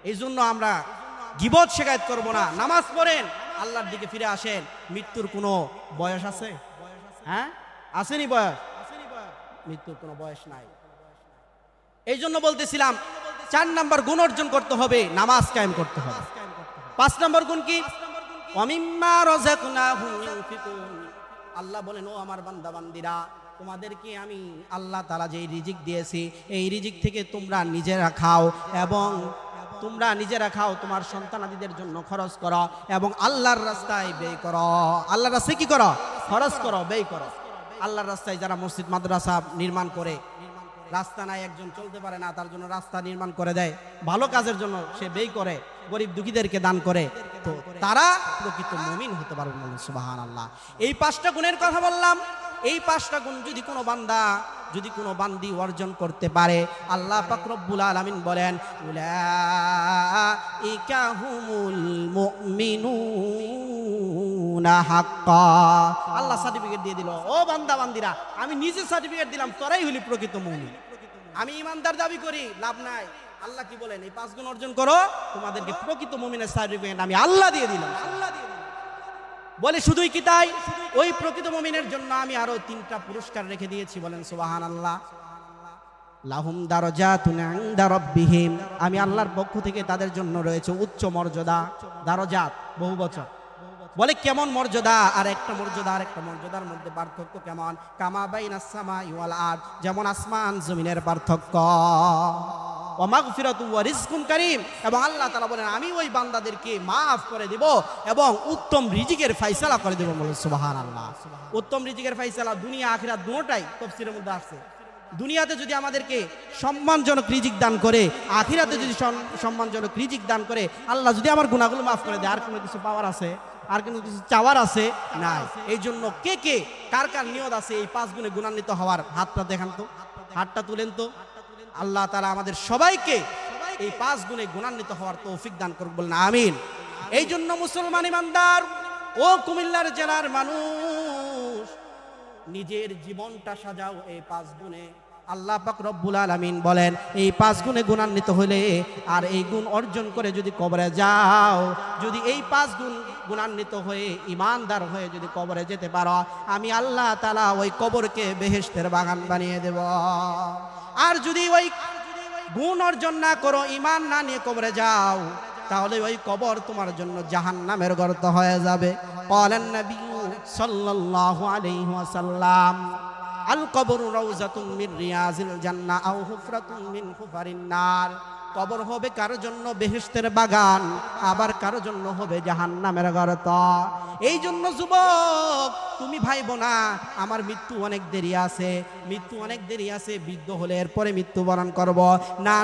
এই জন্য আমরা গীবত শেকায়েত করব না। নামাজ পড়েন, আল্লাহর দিকে ফিরে আসেন। মৃত্যুর কোনো বয়স আছে? হ্যাঁ, আসেনি বয়স? মৃত্যুর কোনো বয়স নাই। এই জন্য বলতেছিলাম 4 নম্বর গুণ অর্জন করতে হবে, নামাজ কায়েম করতে হবে। 5 নম্বর গুণ কি? ওয়ামিম্মা রাযাকনাহুম ইউনফিকুন। আল্লাহ বলেন, ও আমার বান্দা বান্দিরা, তোমাদেরকে আমি আল্লাহ তাআলা যেই রিজিক দিয়েছি, এই রিজিক থেকে তোমরা নিজেরা খাও এবং তোমরা নিজেরা খাও, তোমার সন্তানাদিদের জন্য খরচ করো এবং আল্লাহর রাস্তায় ব্যয় করো। আল্লাহর রাস্তায় কি করো? খরচ করো, ব্যয় করো। আল্লাহর রাস্তায় যারা মসজিদ মাদ্রাসা নির্মাণ করে, রাস্তা নাই, একজন চলতে পারে না, তার জন্য রাস্তা নির্মাণ করে দেয়, ভালো কাজের জন্য সে ব্যয় করে, গরিব দুঃখীদেরকে দান করে, তো তারা প্রকৃত মুমিন হতে পারবে। সুবহানাল্লাহ। এই 5টা গুণের কথা বললাম। এই 5টা গুণ যদি কোনো বান্দা, যদি কোনো বান্দি অর্জন করতে পারে, আল্লাহ পাক রব্বুল আলামিন বলেন, উলাইকা হুমুল মুমিনুনা হাক্কা। আল্লাহ সার্টিফিকেট দিয়ে দিল, ও বান্দা বান্দিরা, আমি নিজে সার্টিফিকেট দিলাম, তোরাই হলি প্রকৃত মুমিন। আমি ইমানদার দাবি করি, লাভ নাই। আল্লাহ কি বলেন? এই 5 গুণ অর্জন করো, তোমাদেরকে প্রকৃত মুমিনের সার্টিফিকেট আমি আল্লাহ দিয়ে দিলাম। বলে শুধুই কি তাই? ওই প্রকৃত মুমিনের জন্য আমি আরো 3টা পুরস্কার রেখে দিয়েছি। বলেন সুবহানাল্লাহ। লাহুম দারাজাতুন ইনদা রাব্বিহিম, আমি আল্লাহর পক্ষ থেকে তাদের জন্য রয়েছে উচ্চ মর্যাদা। দারাজাত বহু বচন। বলে কেমন মর্যাদা? আর একটা মর্যাদা আর একটা মর্যাদার মধ্যে পার্থক্য কেমন? কামা বাইনাস সামাই ওয়াল আরদ, যেমন আসমান জমিনের পার্থক্য। ওয়া মাগফিরাতু ওয়া রিজকুন কারীম, এবং আল্লাহ তাআলা বলেন, আমি ওই বান্দাদেরকে মাফ করে দেব এবং উত্তম রিজিকের ফয়সালা করে দেব। বলেন সুবহানাল্লাহ। উত্তম রিজিকের ফয়সালা দুনিয়া আখিরাত দুটোটাই তাফসীরের মধ্যে আছে। দুনিয়াতে যদি আমাদেরকে সম্মানজনক রিজিক দান করে, আখিরাতে যদি সম্মানজনক রিজিক দান করে, আল্লাহ যদি আমার গুনাহগুলো মাফ করে দেয়, আর কোনো কিছু পাওয়ার আছে? আর কোনো কিছু চাওয়ার আছে? নাই। এই জন্য কে কে কার কার নিয়ত আছে এই 5 গুণে গুণান্বিত হওয়ার? হাতটা দেখান তো, হাতটা তুলেন তো। আল্লাহ তাআলা আমাদের সবাইকে এই 5 গুণে গুণান্বিত হওয়ার তৌফিক দান করুন, বলেন আমিন। এই জন্য মুসলমান ইমানদার ও কুমিল্লার জেলার মানুষ, নিজের জীবনটা সাজাও এই 5 গুণে। আল্লাহ পাক রব্বুল আলামিন বলেন, এই 5 গুণে গুণান্বিত হলে আর এই গুণ অর্জন করে যদি কবরে যাও, যদি এই 5 গুণ গুণান্বিত হয়ে ইমানদার হয়ে যদি কবরে যেতে পারো, আমি আল্লাহ তাআলা ওই কবরকে বেহেশতের বাগান বানিয়ে দেব। আর যদি ওই গুণ অর্জন না করো, ইমান না নিয়ে কবরে যাও, তাহলে ওই কবর তোমার জন্য জাহান্নামের গর্ত হয়ে যাবে। ক্বালান নবী সাল্লাল্লাহু আলাইহি ওয়াসাল্লাম, আল কবরু রাউযাতুম মির রিয়াজিল জান্নাহ আও হুফরাতুম মিন হুফারিন নার। কবর হবে কারো জন্য বেহেশতের বাগান, আবার কারো জন্য হবে জাহান্নামের গর্ত। এই জন্য যুবক, তুমি ভাইবো না আমার মৃত্যু অনেক দেরি আছে, মৃত্যু অনেক দেরি আছে, বৃদ্ধ হলে এরপরে মৃত্যুবরণ করব। না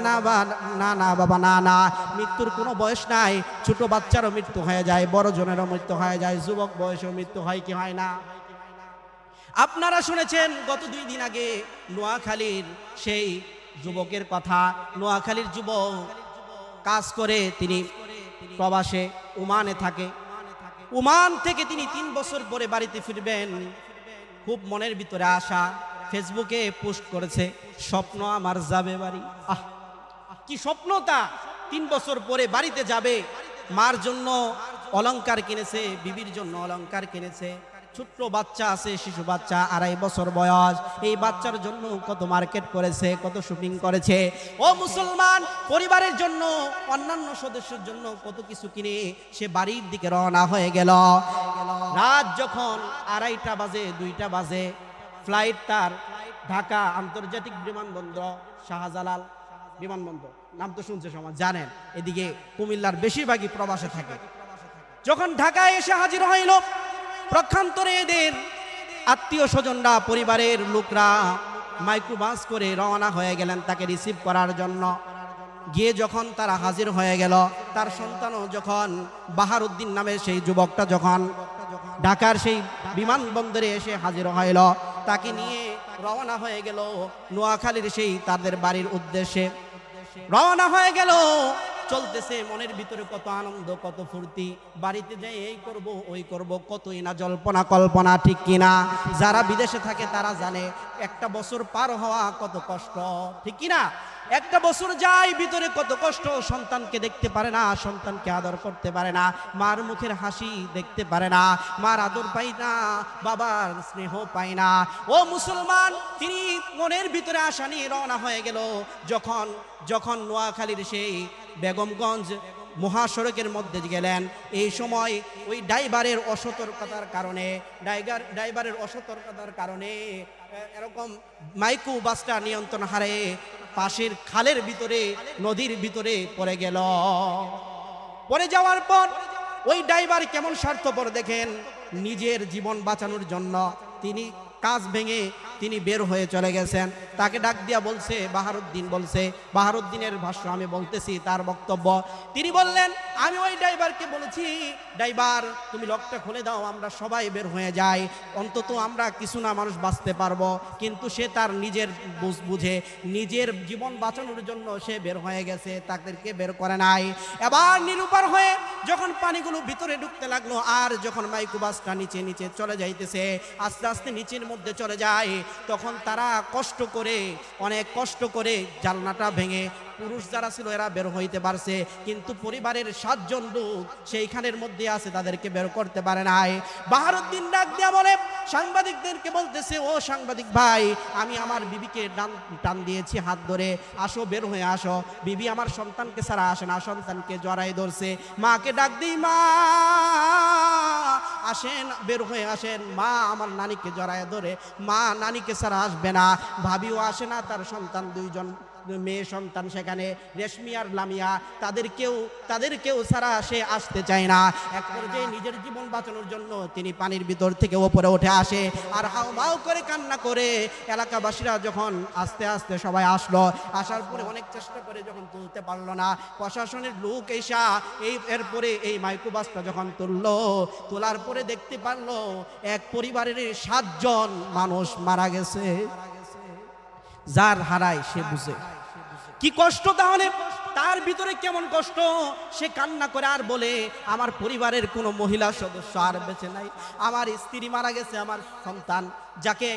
না বাবা, না, মৃত্যুর কোনো বয়স নাই। ছোট বাচ্চারও মৃত্যু হয়ে যায়, বড় জনেরও মৃত্যু হয়ে যায়, যুবক বয়সেও মৃত্যু হয় কি হয় না? আপনারা শুনেছেন গত 2 দিন আগে নোয়াখালীর সেই যুবকের কথা। নোয়াখালীর যুবক, কাজ করে তিনি প্রবাসে ওমানে থাকে। ওমান থেকে তিনি 3 বছর পরে বাড়িতে ফিরবেন। খুব মনের ভিতরে আশা, ফেসবুকে পোস্ট করেছে, স্বপ্ন আমার যাবে বাড়ি। আহ, কি স্বপ্নটা! 3 বছর পরে বাড়িতে যাবে। মার জন্য অলংকার কিনেছে, বিবির জন্য অলংকার কিনেছে। ছোট্ট বাচ্চা আছে, শিশু বাচ্চা, 2.5 বছর বয়স। এই বাচ্চার জন্য কত মার্কেট করেছে, কত শপিং করেছে। ও মুসলমান, পরিবারের জন্য, অন্যান্য সদস্যের জন্য কত কিছু কিনে সে বাড়ির দিকে রওনা হয়ে গেল। রাত যখন 2:30 বাজে, 2টা বাজে, ফ্লাইট তার ঢাকা আন্তর্জাতিক বিমানবন্দর, শাহজালাল বিমানবন্দর, নাম তো শুনছে সমাজ, জানেন। এদিকে কুমিল্লার বেশিরভাগই প্রবাসে থাকে। যখন ঢাকায় এসে হাজির হইল, প্রক্ষান্তরে এদের আত্মীয় স্বজনরা, পরিবারের লোকরা মাইক্রোবাস করে রওনা হয়ে গেলেন তাকে রিসিভ করার জন্য। গিয়ে যখন তারা হাজির হয়ে গেল, তার সন্তানও যখন, বাহারউদ্দিন নামে সেই যুবকটা যখন ঢাকার সেই বিমানবন্দরে এসে হাজির হইল, তাকে নিয়ে রওনা হয়ে গেল নোয়াখালীর সেই তাদের বাড়ির উদ্দেশ্যে। রওনা হয়ে গেল, চলতেছে মনের ভিতরে কত আনন্দ, কত ফুর্তি। বাড়িতে যাই এই করব, ওই করব, কতই না জল্পনা কল্পনা, ঠিক কিনা? যারা বিদেশে থাকে তারা জানে একটা বছর পার হওয়া কত কষ্ট, ঠিক কিনা? একটা বছর যায়, ভিতরে কত কষ্ট। সন্তানকে দেখতে পারে না, সন্তানকে আদর করতে পারে না, মার মুখের হাসি দেখতে পারে না, মার আদর পাই না, বাবার স্নেহ পায় না। ও মুসলমান, তিনি মনের ভিতরে আশা নিয়ে রওনা হয়ে গেল। যখন নোয়াখালীর সেই বেগমগঞ্জ মহাসড়কের মধ্যে গেলেন, এই সময় ওই ড্রাইভারের অসতর্কতার কারণে এরকম মাইক্রো বাসটা নিয়ন্ত্রণ হারে পাশের খালের ভিতরে, নদীর ভিতরে পড়ে গেল। পড়ে যাওয়ার পর ওই ড্রাইভার কেমন স্বার্থপর দেখেন, নিজের জীবন বাঁচানোর জন্য তিনি কাজ ভেঙে তিনি বের হয়ে চলে গেছেন। তাকে ডাক দিয়া বলছে, বাহারউদ্দিন বলছে, বাহারউদ্দিনের ভাষ্য আমি বলতেছি, তার বক্তব্য। তিনি বললেন, আমি ওই ড্রাইভারকে বলেছি, ড্রাইভার তুমি লকটা খুলে দাও, আমরা সবাই বের হয়ে যাই, অন্তত আমরা কিছু না মানুষ বাঁচতে পারবো। কিন্তু সে তার নিজের বুঝে নিজের জীবন বাঁচানোর জন্য সে বের হয়ে গেছে, তাদেরকে বের করে নাই। এবার নিরুপার হয়ে যখন পানিগুলো ভিতরে ঢুকতে লাগলো, আর যখন মাইক্রোবাসটা নিচে নিচে চলে যাইতেছে, আস্তে আস্তে নিচের মধ্যে চলে যায়, তখন তারা অনেক কষ্ট করে জানলাটা ভেঙে, পুরুষ যারা ছিল এরা বের হইতে পারছে, কিন্তু পরিবারের 7 জন লোক সেইখানের মধ্যে আছে, তাদেরকে বের করতে পারে নাই। বাহারউদ্দিন ডাক দিয়া বলে, সাংবাদিকদেরকে বলতেছে, ও সাংবাদিক ভাই, আমি আমার বিবিকে টান দিয়েছি হাত ধরে, আসো, বের হয়ে আসো। বিবি আমার সন্তানকে ছাড়া আসে না, সন্তানকে জড়াই ধরছে। মাকে ডাক দিই, মা আসেন, বের হয়ে আসেন। মা আমার নানিকে জড়ায় ধরে, মা নানিকে ছাড়া আসবে না। ভাবিও আসে না, তার সন্তান 2 জন মেয়ে সন্তান সেখানে, রেশমি আর লামিয়া, তাদেরকেও ছাড়া সে আসতে চায় না। এক পর্যায়ে নিজের জীবন বাঁচানোর জন্য তিনি পানির ভিতর থেকে উপরে উঠে আসে, আর হাউমাউ করে কান্না করে। এলাকাবাসীরা যখন আস্তে আস্তে সবাই আসলো, আসার পরে অনেক চেষ্টা করে যখন তুলতে পারলো না, প্রশাসনের লোক এসা এরপরে এই মাইক্রোবাসটা যখন তোলার পরে দেখতে পারলো এক পরিবারের 7 জন মানুষ মারা গেছে। যার হারায় সে বুঝে কি কষ্ট, তাহলে তার ভিতরে কেমন কষ্ট। সে কান্না করে আর বলে, আমার পরিবারের কোনো মহিলা সদস্য আর বেঁচে নাই, আমার স্ত্রী মারা গেছে, আমার সন্তান যাকে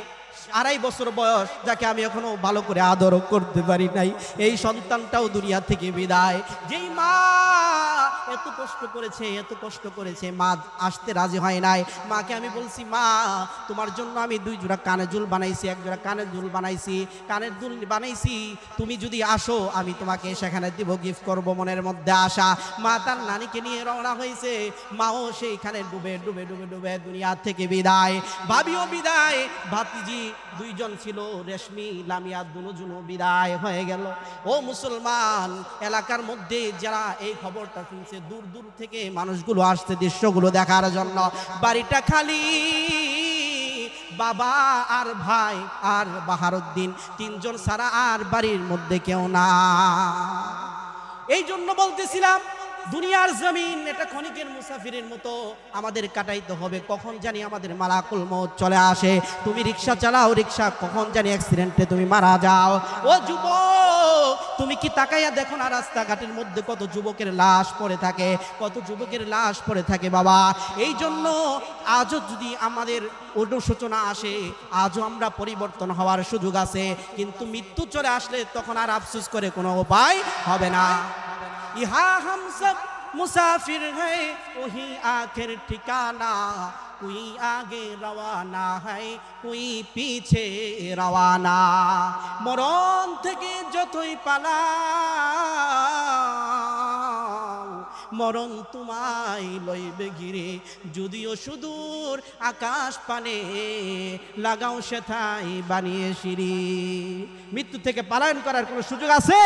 2.5 বছর বয়স, যাকে আমি এখনো ভালো করে আদর করতে পারি নাই, এই সন্তানটাও দুনিয়া থেকে বিদায়। যেই মা এত কষ্ট করেছে, মা আসতে রাজি হয় নাই। মাকে আমি বলছি, মা তোমার জন্য আমি 2 জোড়া কানের দুল বানাইছি, 1 জোড়া কানের দুল বানাইছি, তুমি যদি আসো আমি তোমাকে সেখানে দিব, গিফট করব, মনের মধ্যে আশা। মা তার নানিকে নিয়ে রওনা হয়েছে, মাও সেইখানে ডুবে ডুবে ডুবে ডুবে দুনিয়া থেকে বিদায়। ভাবিও বিদায়, ভাতিজি 2 জন ছিল, রেশমি লামিয়া, দুজনও বিদায় হয়ে গেল। ও মুসলমান, এলাকার মধ্যে যারা এই খবরটা শুনছে, দূর দূর থেকে মানুষগুলো আসছে দৃশ্যগুলো দেখার জন্য। বাড়িটা খালি, বাবা আর ভাই আর বাহারউদ্দিন 3 জন ছাড়া আর বাড়ির মধ্যে কেউ না। এই জন্য বলতেছিলাম, দুনিয়ার জমিন এটা ক্ষণিকের মুসাফিরের মতো আমাদের কাটাইতে হবে, কখন জানি আমাদের মালাকুল মউত চলে আসে। তুমি রিক্সা চালাও, রিক্সা কখন জানি অ্যাক্সিডেন্টে তুমি মারা যাও। ও যুবক, তুমি কি তাকাইয়া দেখো না রাস্তাঘাটের মধ্যে কত যুবকের লাশ পড়ে থাকে, কত যুবকের লাশ পড়ে থাকে বাবা। এই জন্য আজও যদি আমাদের অনুশোচনা আসে, আজও আমরা পরিবর্তন হওয়ার সুযোগ আছে, কিন্তু মৃত্যু চলে আসলে তখন আর আফসোস করে কোনো উপায় হবে না। ইহা হাম সব মুসাফির হ্যায় ওহি আখের ঠিকানা, কোই আগে রওয়ানা হয় কোই পিছে রওয়ানা। মরণ থেকে যতই পালাও, মরণ তোমায় লইবে ঘিরে, যদিও সুদূর আকাশ পানে লাগাও সেথাই বানিয়ে সিঁড়ি। মৃত্যু থেকে পলায়ন করার কোনো সুযোগ আছে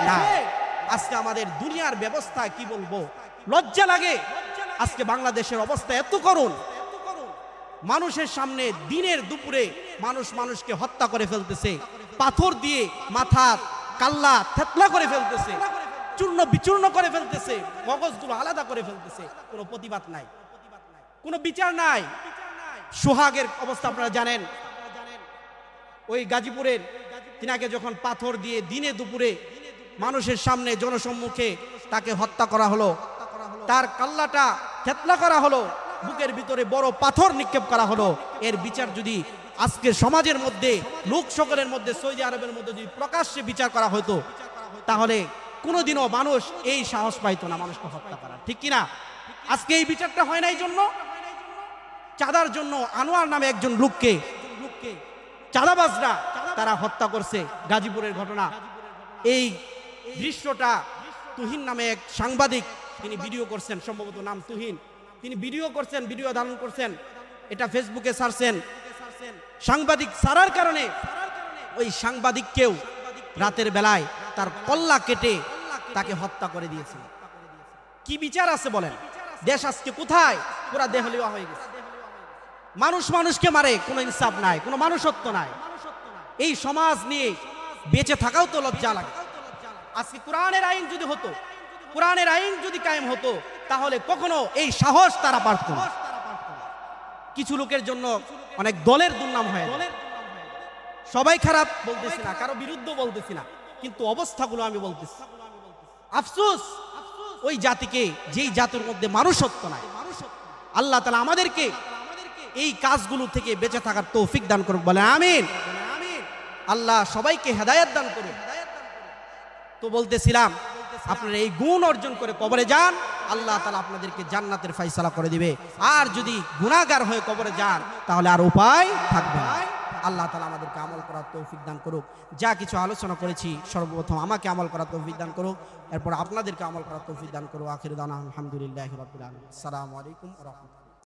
না। আজকে আমাদের দুনিয়ার ব্যবস্থা কি বলবো, লজ্জা লাগে। আজকে বাংলাদেশের অবস্থা এত করুণ, মানুষের সামনে দিনের দুপুরে মানুষ মানুষকে হত্যা করে ফেলতেছে, পাথর দিয়ে মাথা কাল্লা থেতলা করে ফেলতেছে, চূর্ণ বিচূর্ণ করে ফেলতেছে, মগজগুলো আলাদা করে ফেলতেছে। কোনো প্রতিবাদ নাই, কোনো বিচার নাই। সোহাগের অবস্থা আপনারা জানেন, ওই গাজীপুরের তিনাকে যখন পাথর দিয়ে দিনে দুপুরে মানুষের সামনে জনসম্মুখে তাকে হত্যা করা হলো, তার কাল্লাটা থেতলা করা হলো, বুকের ভিতরে বড় পাথর নিক্ষেপ করা হলো। এর বিচার যদি আজকের সমাজের মধ্যে, লোক সকলের মধ্যে, সৌদি আরবের মধ্যে যদি প্রকাশ্যে বিচার করা হতো, তাহলে কোনোদিনও মানুষ এই সাহস পাইতো না মানুষকে হত্যা করা, ঠিক কিনা? আজকে এই বিচারটা হয় না, এই জন্য চাঁদার জন্য আনোয়ার নামে একজন লোককে চাঁদাবাজরা তারা হত্যা করছে। গাজীপুরের ঘটনা, এই দৃশ্যটা তুহিন নামে এক সাংবাদিক, তিনি ভিডিও করছেন, সম্ভবত নাম তুহিন, তিনি ভিডিও করছেন, ভিডিও ধারণ করছেন, এটা ফেসবুকে ছাড়ছেন। সাংবাদিক ছাড়ার কারণে ওই সাংবাদিককেও রাতের বেলায় তার কল্লা কেটে তাকে হত্যা করে দিয়েছে। কি বিচার আছে বলেন? দেশ আজকে কোথায়? পুরা দেহলিয়া হয়ে গেছে। মানুষ মানুষকে মারে, কোনো ইনসাফ নাই, কোনো মানুষত্ব নাই। এই সমাজ নিয়ে বেঁচে থাকাও তো লজ্জা লাগে। আজকে কোরআনের আইন যদি হতো, কোরআনের আইন যদি কায়েম হতো, তাহলে কখনো এই সাহস তারা পারত না। কিছু লোকের জন্য অনেক দলের দুর্নাম হয়। সবাই খারাপ বলতেছি না, কারো বিরুদ্ধে বলতেছি না, কিন্তু অবস্থাগুলো আমি বলতেছি। আফসোস ওই জাতিকে, যেই জাতির মধ্যে মানুষত্ব নাই। আল্লাহ তাআলা আমাদেরকে এই কাজগুলো থেকে বেঁচে থাকার তৌফিক দান করুক, বলে আমিন। আল্লাহ সবাইকে হেদায়েত দান করুক। তো বলতেছিলাম, আপনারা এই গুণ অর্জন করে কবরে যান, আল্লাহ তাআলা আপনাদেরকে জান্নাতের ফয়সালা করে দিবে। আর যদি গুনাহগার হয়ে কবরে যান, তাহলে আর উপায় থাকবে না। আল্লাহ তাআলা আমাদেরকে আমল করার তৌফিক দান করুক। যা কিছু আলোচনা করেছি, সর্বপ্রথম আমাকে আমল করার তৌফিক দান করুক, এরপর আপনাদেরকে আমল করার তৌফিক দান করুক। আখির দাওয়ানা আলহামদুলিল্লাহি রাব্বিল আলামিন। আসসালামু আলাইকুম ওয়া রাহমাতুল্লাহ।